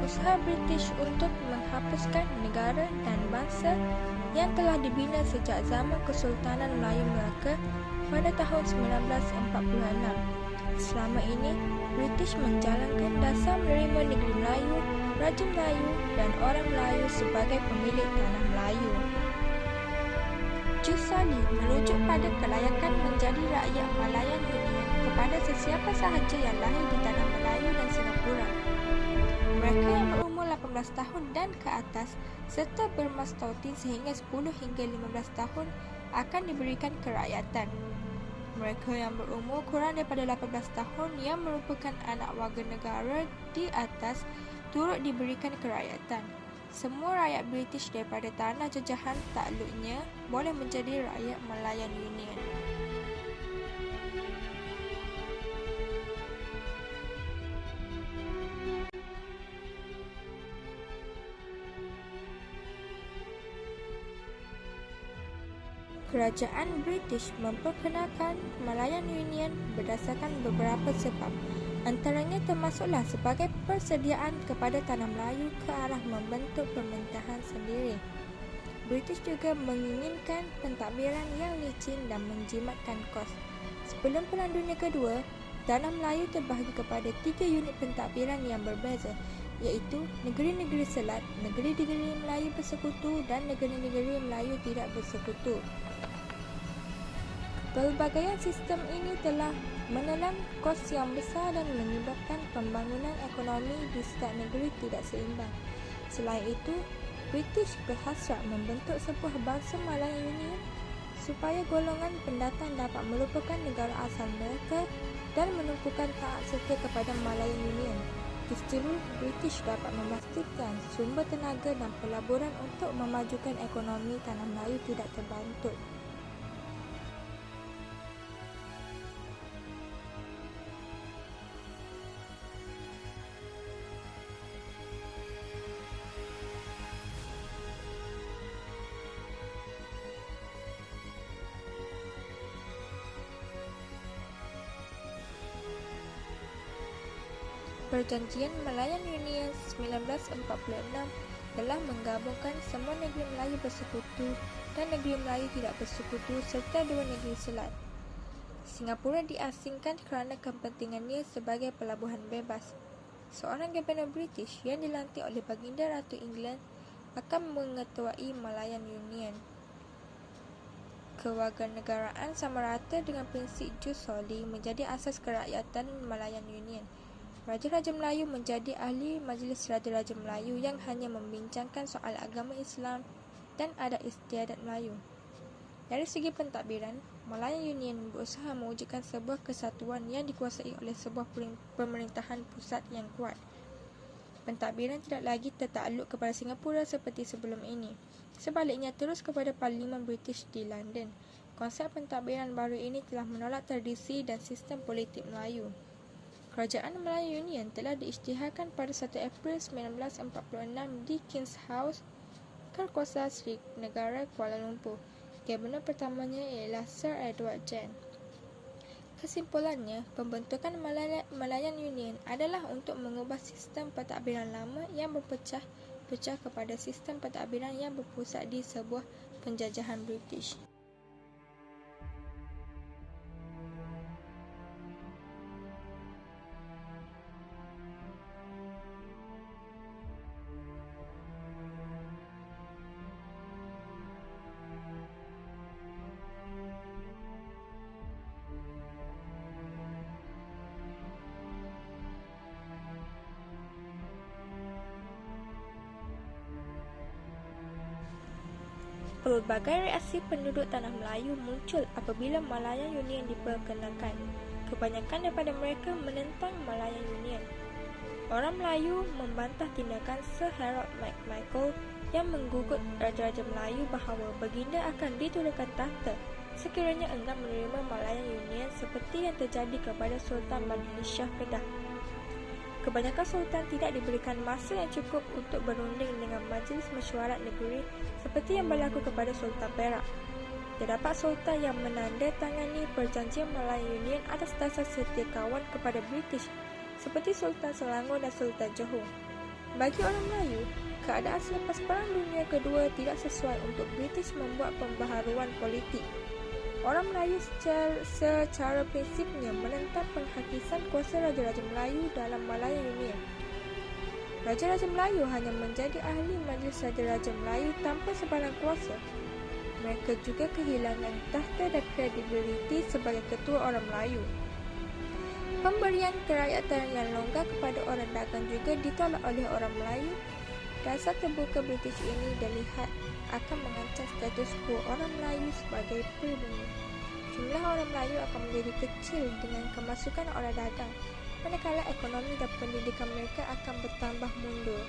usaha British untuk menghapuskan negara dan bangsa yang telah dibina sejak zaman Kesultanan Melayu Melaka pada tahun 1946. Selama ini, British menjalankan dasar menerima negeri Melayu, Raja Melayu dan orang Melayu sebagai pemilik tanah Melayu. Jus Sali merujuk pada kelayakan menjadi rakyat Malayan Union kepada sesiapa sahaja yang lahir di tanah Melayu dan Singapura. Mereka yang berumur 18 tahun dan ke atas serta bermastautin sehingga 10 hingga 15 tahun akan diberikan kerakyatan. Mereka yang berumur kurang daripada 18 tahun yang merupakan anak warga negara di atas turut diberikan kerakyatan. Semua rakyat British daripada tanah jajahan takluknya boleh menjadi rakyat Malayan Union. Kerajaan British memperkenalkan Malayan Union berdasarkan beberapa sebab. Antaranya termasuklah sebagai persediaan kepada tanah Melayu ke arah membentuk pemerintahan sendiri. British juga menginginkan pentadbiran yang licin dan menjimatkan kos. Sebelum Perang Dunia Kedua, tanah Melayu terbahagi kepada 3 unit pentadbiran yang berbeza, iaitu negeri-negeri selat, negeri-negeri Melayu bersekutu dan negeri-negeri Melayu tidak bersekutu. Pelbagaian sistem ini telah menelan kos yang besar dan menyebabkan pembangunan ekonomi di setiap negeri tidak seimbang. Selain itu, British berhasrat membentuk sebuah bangsa Malayan Union supaya golongan pendatang dapat melupakan negara asal mereka dan menumpukan taat serta kepada Malayan Union. Justru British dapat memastikan sumber tenaga dan pelaburan untuk memajukan ekonomi tanah Melayu tidak terbantut. Perjanjian Malayan Union 1946 telah menggabungkan semua negeri Melayu bersekutu dan negeri Melayu tidak bersekutu serta 2 negeri selat. Singapura diasingkan kerana kepentingannya sebagai pelabuhan bebas. Seorang Gabenor British yang dilantik oleh Baginda Ratu England akan mengetuai Malayan Union. Kewarganegaraan sama rata dengan prinsip Jus Sali menjadi asas kerakyatan Malayan Union. Raja-Raja Melayu menjadi ahli Majlis Raja-Raja Melayu yang hanya membincangkan soal agama Islam dan adat istiadat Melayu. Dari segi pentadbiran, Malayan Union berusaha mewujudkan sebuah kesatuan yang dikuasai oleh sebuah pemerintahan pusat yang kuat. Pentadbiran tidak lagi tertakluk kepada Singapura seperti sebelum ini. Sebaliknya, terus kepada Parlimen British di London. Konsep pentadbiran baru ini telah menolak tradisi dan sistem politik Melayu. Kerajaan Malayan Union telah diisytiharkan pada 1 April 1946 di King's House, Kerkuasa Sri Negara Kuala Lumpur. Gabenor pertamanya ialah Sir Edward Gen. Kesimpulannya, pembentukan Malayan Union adalah untuk mengubah sistem pentadbiran lama yang berpecah kepada sistem pentadbiran yang berpusat di sebuah penjajahan British. Pelbagai reaksi penduduk tanah Melayu muncul apabila Malayan Union diperkenalkan. Kebanyakan daripada mereka menentang Malayan Union. Orang Melayu membantah tindakan Sir Harold MacMichael yang menggugut Raja-Raja Melayu bahawa Baginda akan diturunkan tahta sekiranya enggan menerima Malayan Union seperti yang terjadi kepada Sultan Baduli Shah Kedah. Kebanyakan sultan tidak diberikan masa yang cukup untuk berunding dengan Majlis Mesyuarat Negeri seperti yang berlaku kepada Sultan Perak. Terdapat sultan yang menandatangani perjanjian Malayan Union atas dasar setia kawan kepada British seperti Sultan Selangor dan Sultan Johor. Bagi orang Melayu, keadaan selepas Perang Dunia Kedua tidak sesuai untuk British membuat pembaharuan politik. Orang Melayu secara prinsipnya menentang penghakisan kuasa Raja-Raja Melayu dalam Malayan Union. Raja-Raja Melayu hanya menjadi ahli Majlis Raja-Raja Melayu tanpa sebarang kuasa. Mereka juga kehilangan tahta dan kredibiliti sebagai ketua orang Melayu. Pemberian kerakyatan yang longgar kepada orang dagang juga ditolak oleh orang Melayu. Dasar terbuka British ini dilihat akan mengancam status quo orang Melayu sebagai pribumi. Jumlah orang Melayu akan menjadi kecil dengan kemasukan orang dagang, manakala ekonomi dan pendidikan mereka akan bertambah mundur.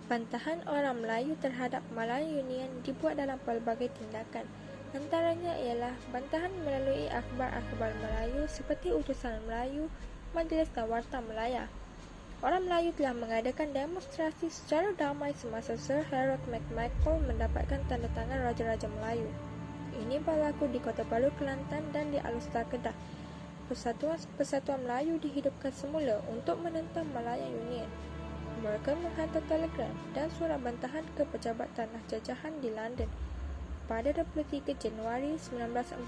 Bantahan orang Melayu terhadap Malayan Union dibuat dalam pelbagai tindakan. Antaranya ialah bantahan melalui akhbar-akhbar Melayu seperti Utusan Melayu, Majlis dan Warta Melaya. Orang Melayu telah mengadakan demonstrasi secara damai semasa Sir Harold MacMichael mendapatkan tanda tangan Raja-Raja Melayu. Ini berlaku di Kota Baru, Kelantan dan di Alustar, Kedah. Persatuan Melayu dihidupkan semula untuk menentang Malayan Union. Mereka menghantar telegram dan surat bantahan ke pejabat tanah jajahan di London. Pada 23 Januari 1946,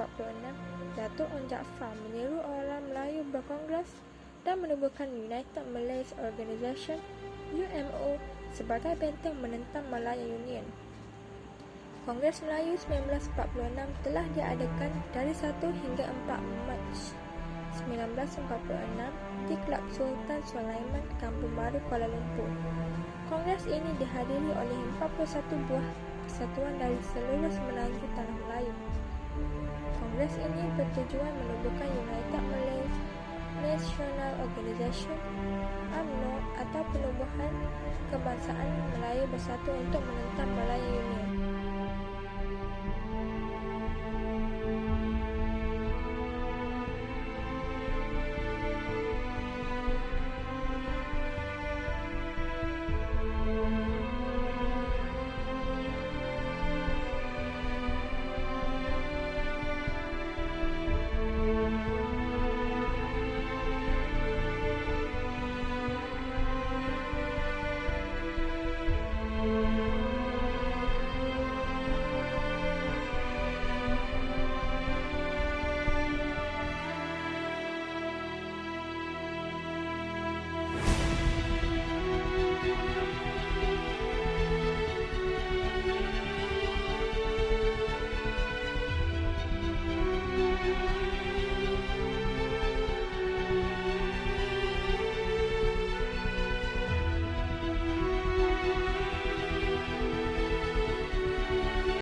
Datuk Onn Jaafar menyeru orang Melayu berkongres dan menubuhkan United Malays Organisation (UMO) sebagai benteng menentang Malayan Union. Kongres Melayu 1946 telah diadakan dari 1 hingga 4 Mac 1946 di Kelab Sultan Sulaiman, Kampung Baru, Kuala Lumpur. Kongres ini dihadiri oleh 41 buah kesatuan dari seluruh semenanjung tanah Melayu. Kongres ini bertujuan menubuhkan United Malays National Organisation (UMNO) atau penubuhan kebangsaan Melayu bersatu untuk menentang Malayan Union.